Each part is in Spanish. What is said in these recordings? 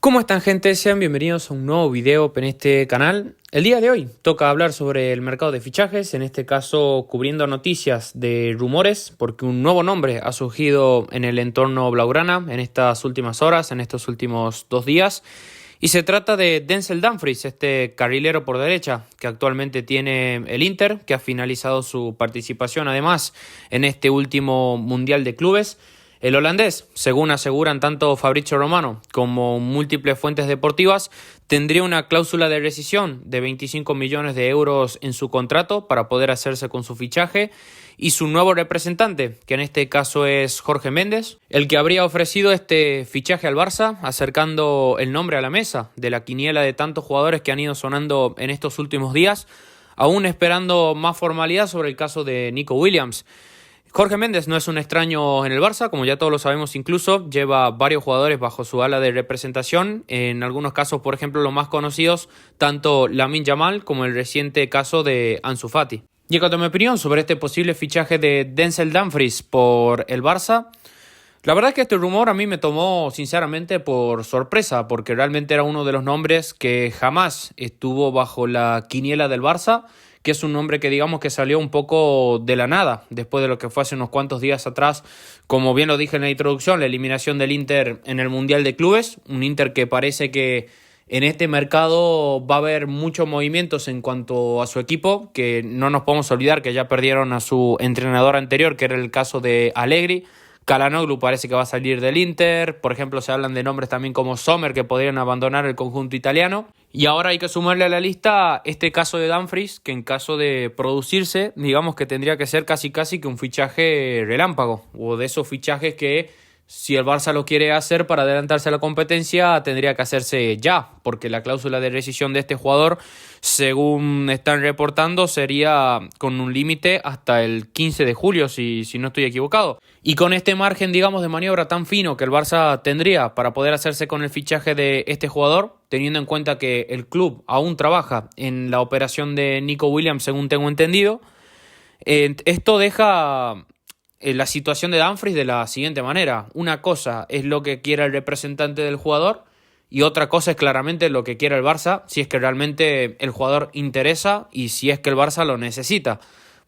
¿Cómo están, gente? Sean bienvenidos a un nuevo video en este canal. El día de hoy toca hablar sobre el mercado de fichajes, en este caso cubriendo noticias de rumores, porque un nuevo nombre ha surgido en el entorno blaugrana en estas últimas horas, en estos últimos 2 días. Y se trata de Denzel Dumfries, este carrilero por derecha que actualmente tiene el Inter, que ha finalizado su participación además en este último Mundial de Clubes. El holandés, según aseguran tanto Fabrizio Romano como múltiples fuentes deportivas, tendría una cláusula de rescisión de 25 millones de euros en su contrato para poder hacerse con su fichaje, y su nuevo representante, que en este caso es Jorge Méndez, el que habría ofrecido este fichaje al Barça, acercando el nombre a la mesa de la quiniela de tantos jugadores que han ido sonando en estos últimos días, aún esperando más formalidad sobre el caso de Nico Williams. Jorge Méndez no es un extraño en el Barça, como ya todos lo sabemos, incluso lleva varios jugadores bajo su ala de representación, en algunos casos, por ejemplo, los más conocidos, tanto Lamine Yamal como el reciente caso de Ansu Fati. Y en cuanto a mi opinión sobre este posible fichaje de Denzel Dumfries por el Barça, la verdad es que este rumor a mí me tomó sinceramente por sorpresa, porque realmente era uno de los nombres que jamás estuvo bajo la quiniela del Barça, que es un nombre que digamos que salió un poco de la nada, después de lo que fue hace unos cuantos días atrás, como bien lo dije en la introducción, la eliminación del Inter en el Mundial de Clubes, un Inter que parece que en este mercado va a haber muchos movimientos en cuanto a su equipo, que no nos podemos olvidar que ya perdieron a su entrenador anterior, que era el caso de Allegri. Calhanoglu parece que va a salir del Inter. Por ejemplo, se hablan de nombres también como Sommer, que podrían abandonar el conjunto italiano. Y ahora hay que sumarle a la lista este caso de Dumfries, que en caso de producirse, digamos que tendría que ser casi que un fichaje relámpago, o de esos fichajes que, si el Barça lo quiere hacer para adelantarse a la competencia, tendría que hacerse ya, porque la cláusula de rescisión de este jugador, según están reportando, sería con un límite hasta el 15 de julio, si no estoy equivocado. Y con este margen, digamos, de maniobra tan fino que el Barça tendría para poder hacerse con el fichaje de este jugador, teniendo en cuenta que el club aún trabaja en la operación de Nico Williams, según tengo entendido, esto deja la situación de Dumfries de la siguiente manera. Una cosa es lo que quiera el representante del jugador y otra cosa es claramente lo que quiera el Barça, si es que realmente el jugador interesa y si es que el Barça lo necesita.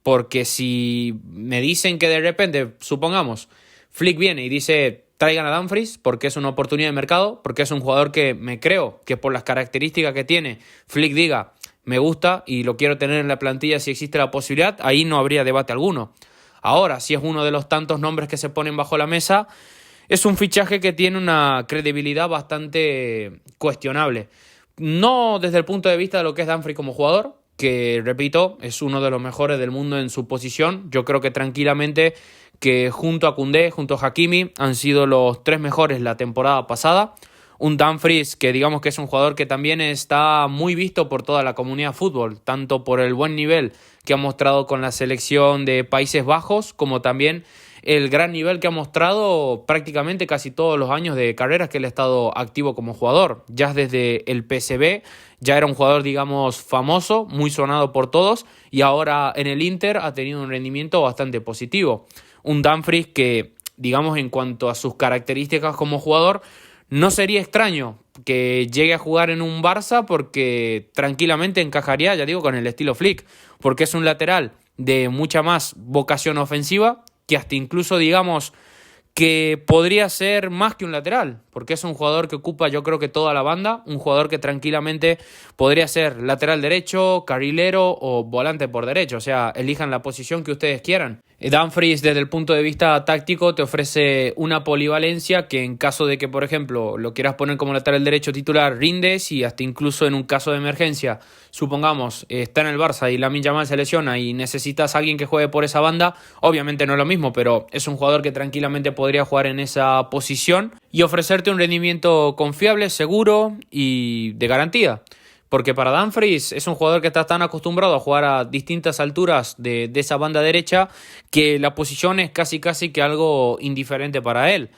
Porque si me dicen que de repente, supongamos, Flick viene y dice traigan a Dumfries porque es una oportunidad de mercado, porque es un jugador que me creo que por las características que tiene, Flick diga me gusta y lo quiero tener en la plantilla si existe la posibilidad, ahí no habría debate alguno. Ahora, si es uno de los tantos nombres que se ponen bajo la mesa, es un fichaje que tiene una credibilidad bastante cuestionable. No desde el punto de vista de lo que es Dumfries como jugador, que, repito, es uno de los mejores del mundo en su posición. Yo creo que tranquilamente que junto a Koundé, junto a Hakimi, han sido los 3 mejores la temporada pasada. Un Dumfries que digamos que es un jugador que también está muy visto por toda la comunidad de fútbol, tanto por el buen nivel que ha mostrado con la selección de Países Bajos, como también el gran nivel que ha mostrado prácticamente casi todos los años de carreras que él ha estado activo como jugador. Ya desde el PSV ya era un jugador, digamos, famoso, muy sonado por todos, y ahora en el Inter ha tenido un rendimiento bastante positivo. Un Dumfries que, digamos, en cuanto a sus características como jugador, no sería extraño que llegue a jugar en un Barça porque tranquilamente encajaría, ya digo, con el estilo Flick, porque es un lateral de mucha más vocación ofensiva, que hasta incluso, digamos, que podría ser más que un lateral, porque es un jugador que ocupa, yo creo que toda la banda, un jugador que tranquilamente podría ser lateral derecho, carrilero o volante por derecho, o sea, elijan la posición que ustedes quieran. Dumfries, desde el punto de vista táctico, te ofrece una polivalencia que en caso de que, por ejemplo, lo quieras poner como lateral derecho titular, rindes, y hasta incluso en un caso de emergencia, supongamos, está en el Barça y Lamine Yamal se lesiona y necesitas a alguien que juegue por esa banda, obviamente no es lo mismo, pero es un jugador que tranquilamente podría jugar en esa posición y ofrecerte un rendimiento confiable, seguro y de garantía. Porque para Dumfries es un jugador que está tan acostumbrado a jugar a distintas alturas de esa banda derecha que la posición es casi que algo indiferente para él.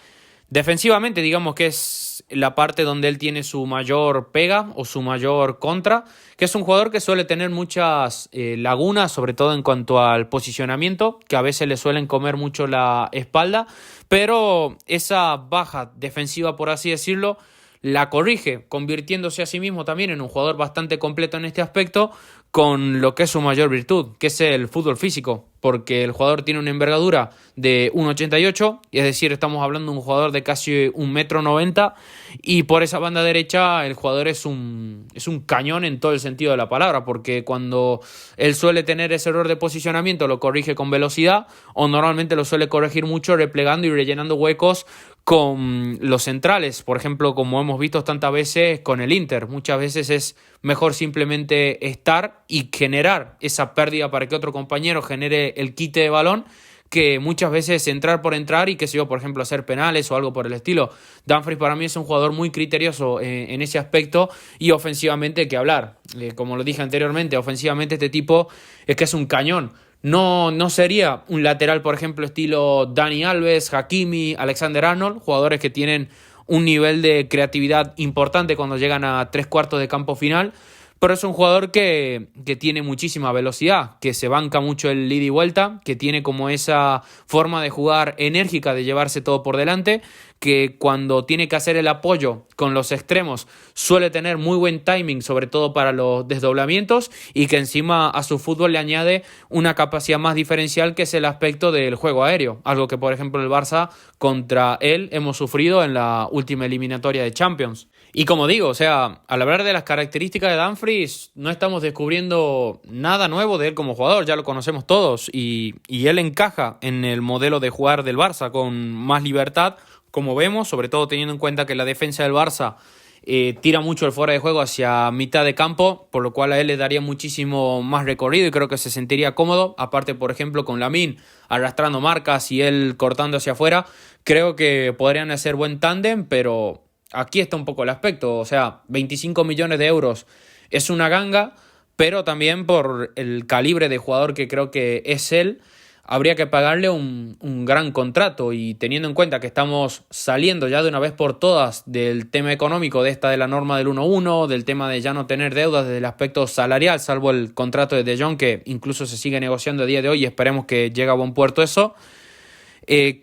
Defensivamente, digamos que es la parte donde él tiene su mayor pega o su mayor contra, que es un jugador que suele tener muchas lagunas, sobre todo en cuanto al posicionamiento, que a veces le suelen comer mucho la espalda, pero esa baja defensiva, por así decirlo, la corrige, convirtiéndose a sí mismo también en un jugador bastante completo en este aspecto, con lo que es su mayor virtud, que es el fútbol físico, porque el jugador tiene una envergadura de 1,88, es decir, estamos hablando de un jugador de casi 1,90 m, y por esa banda derecha el jugador es un cañón en todo el sentido de la palabra, porque cuando él suele tener ese error de posicionamiento lo corrige con velocidad, o normalmente lo suele corregir mucho replegando y rellenando huecos con los centrales, por ejemplo, como hemos visto tantas veces con el Inter. Muchas veces es mejor simplemente estar y generar esa pérdida para que otro compañero genere el quite de balón, que muchas veces entrar por entrar y, qué sé yo, por ejemplo, hacer penales o algo por el estilo. Dumfries para mí es un jugador muy criterioso en ese aspecto, y ofensivamente que hablar. Como lo dije anteriormente, ofensivamente este tipo es que es un cañón. No sería un lateral, por ejemplo, estilo Dani Alves, Hakimi, Alexander-Arnold, jugadores que tienen un nivel de creatividad importante cuando llegan a 3/4 de campo final, pero es un jugador que tiene muchísima velocidad, que se banca mucho el ida y vuelta, que tiene como esa forma de jugar enérgica de llevarse todo por delante, que cuando tiene que hacer el apoyo con los extremos suele tener muy buen timing, sobre todo para los desdoblamientos, y que encima a su fútbol le añade una capacidad más diferencial, que es el aspecto del juego aéreo, algo que por ejemplo el Barça contra él hemos sufrido en la última eliminatoria de Champions. Y como digo, o sea, al hablar de las características de Dumfries, no estamos descubriendo nada nuevo de él como jugador, ya lo conocemos todos, y él encaja en el modelo de jugar del Barça con más libertad, como vemos, sobre todo teniendo en cuenta que la defensa del Barça tira mucho el fuera de juego hacia mitad de campo, por lo cual a él le daría muchísimo más recorrido y creo que se sentiría cómodo. Aparte, por ejemplo, con Lamine arrastrando marcas y él cortando hacia afuera, creo que podrían hacer buen tándem, pero aquí está un poco el aspecto. O sea, 25 millones de euros es una ganga, pero también por el calibre de jugador que creo que es él, habría que pagarle un gran contrato, y teniendo en cuenta que estamos saliendo ya de una vez por todas del tema económico, de la norma del 1-1, del tema de ya no tener deudas desde el aspecto salarial, salvo el contrato de De Jong, que incluso se sigue negociando a día de hoy y esperemos que llegue a buen puerto eso.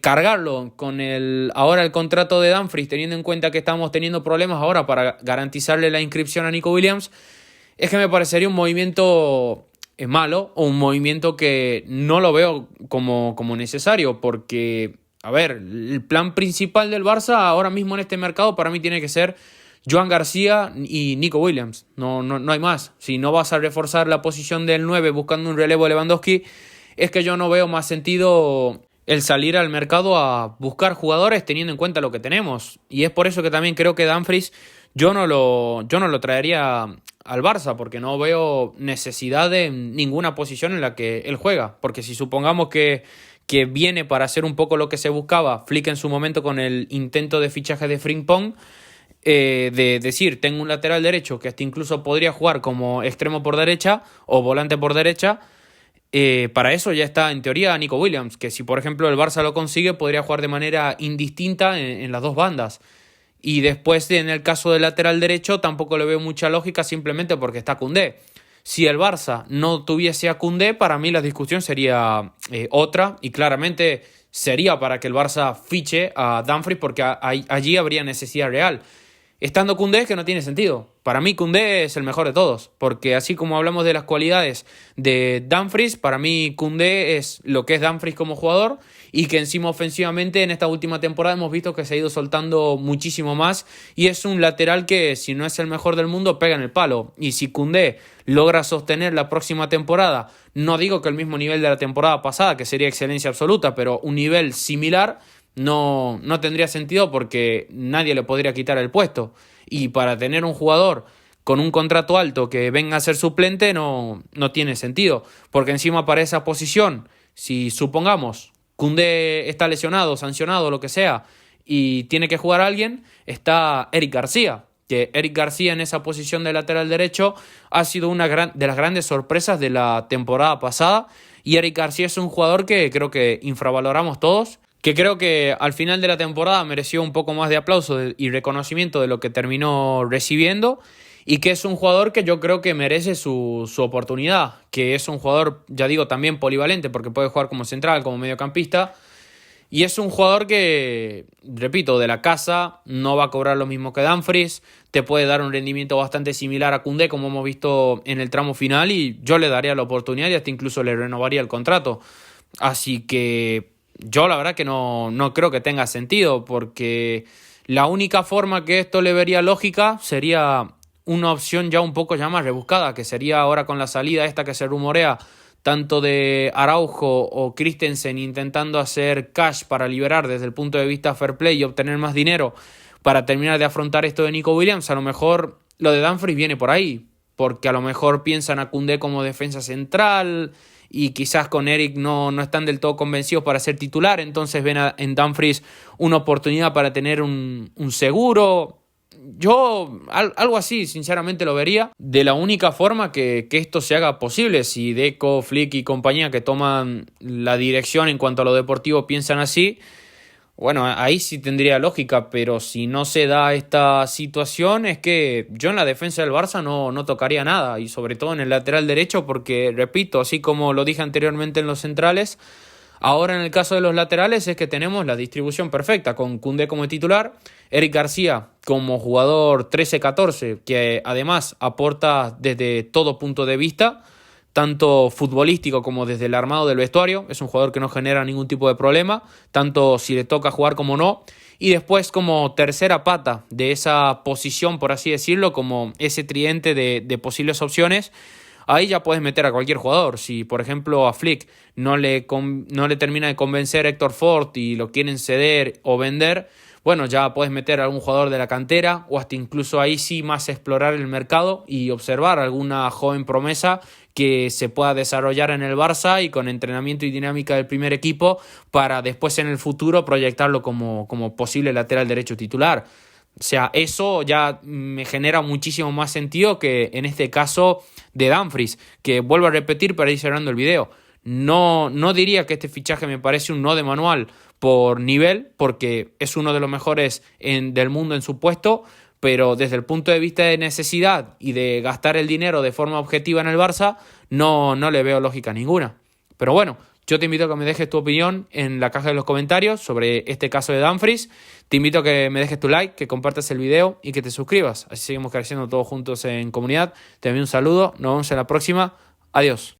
Cargarlo con ahora el contrato de Dumfries, teniendo en cuenta que estamos teniendo problemas ahora para garantizarle la inscripción a Nico Williams, es que me parecería un movimiento malo, o un movimiento que no lo veo como necesario, porque, a ver, el plan principal del Barça ahora mismo en este mercado para mí tiene que ser Joan García y Nico Williams, no hay más. Si no vas a reforzar la posición del 9 buscando un relevo de Lewandowski, es que yo no veo más sentido el salir al mercado a buscar jugadores teniendo en cuenta lo que tenemos, y es por eso que también creo que Dumfries yo no lo traería al Barça, porque no veo necesidad de ninguna posición en la que él juega, porque si supongamos que viene para hacer un poco lo que se buscaba Flick en su momento con el intento de fichaje de Frimpong, de decir, tengo un lateral derecho que hasta incluso podría jugar como extremo por derecha o volante por derecha, para eso ya está en teoría Nico Williams, que si por ejemplo el Barça lo consigue podría jugar de manera indistinta en las dos bandas. Y después, en el caso del lateral derecho, tampoco le veo mucha lógica, simplemente porque está Koundé. Si el Barça no tuviese a Koundé, para mí la discusión sería otra, y claramente sería para que el Barça fiche a Dumfries, porque allí habría necesidad real. Estando Koundé, es que no tiene sentido. Para mí Koundé es el mejor de todos, porque así como hablamos de las cualidades de Dumfries, para mí Koundé es lo que es Dumfries como jugador, y que encima ofensivamente en esta última temporada hemos visto que se ha ido soltando muchísimo más, y es un lateral que, si no es el mejor del mundo, pega en el palo. Y si Koundé logra sostener la próxima temporada, no digo que el mismo nivel de la temporada pasada, que sería excelencia absoluta, pero un nivel similar, no tendría sentido, porque nadie le podría quitar el puesto. Y para tener un jugador con un contrato alto que venga a ser suplente no tiene sentido, porque encima para esa posición, si supongamos Koundé está lesionado, sancionado, lo que sea, y tiene que jugar a alguien, está Eric García, que Eric García en esa posición de lateral derecho ha sido una de las grandes sorpresas de la temporada pasada, y Eric García es un jugador que creo que infravaloramos todos, que creo que al final de la temporada mereció un poco más de aplauso y reconocimiento de lo que terminó recibiendo, y que es un jugador que yo creo que merece su oportunidad, que es un jugador, ya digo, también polivalente, porque puede jugar como central, como mediocampista, Y es un jugador que, repito, de la casa no va a cobrar lo mismo que Dumfries, te puede dar un rendimiento bastante similar a Koundé, como hemos visto en el tramo final, y yo le daría la oportunidad y hasta incluso le renovaría el contrato. Así que yo la verdad que no creo que tenga sentido, porque la única forma que esto le vería lógica sería una opción ya un poco ya más rebuscada, que sería ahora con la salida esta que se rumorea tanto de Araujo o Christensen intentando hacer cash para liberar desde el punto de vista fair play y obtener más dinero para terminar de afrontar esto de Nico Williams. A lo mejor lo de Dumfries viene por ahí, porque a lo mejor piensan a Koundé como defensa central y quizás con Eric no están del todo convencidos para ser titular, entonces ven en Dumfries una oportunidad para tener un seguro. Yo algo así sinceramente lo vería de la única forma que esto se haga posible. Si Deco, Flick y compañía que toman la dirección en cuanto a lo deportivo piensan así, bueno, ahí sí tendría lógica, pero si no se da esta situación es que yo en la defensa del Barça no tocaría nada, y sobre todo en el lateral derecho, porque repito, así como lo dije anteriormente en los centrales, ahora en el caso de los laterales es que tenemos la distribución perfecta, con Koundé como titular, Eric García como jugador 13-14, que además aporta desde todo punto de vista, tanto futbolístico como desde el armado del vestuario. Es un jugador que no genera ningún tipo de problema, tanto si le toca jugar como no. Y después como tercera pata de esa posición, por así decirlo, como ese tridente de posibles opciones, ahí ya puedes meter a cualquier jugador. Si, por ejemplo, a Flick no le termina de convencer Héctor Ford y lo quieren ceder o vender, bueno, ya puedes meter a algún jugador de la cantera o hasta incluso ahí sí más explorar el mercado y observar alguna joven promesa que se pueda desarrollar en el Barça y con entrenamiento y dinámica del primer equipo para después en el futuro proyectarlo como posible lateral derecho titular. O sea, eso ya me genera muchísimo más sentido que en este caso de Dumfries, que vuelvo a repetir para ir cerrando el video. No diría que este fichaje me parece un no de manual por nivel, porque es uno de los mejores del mundo en su puesto, pero desde el punto de vista de necesidad y de gastar el dinero de forma objetiva en el Barça, no le veo lógica ninguna. Pero bueno, yo te invito a que me dejes tu opinión en la caja de los comentarios sobre este caso de Dumfries. Te invito a que me dejes tu like, que compartas el video y que te suscribas. Así seguimos creciendo todos juntos en comunidad. Te envío un saludo, nos vemos en la próxima. Adiós.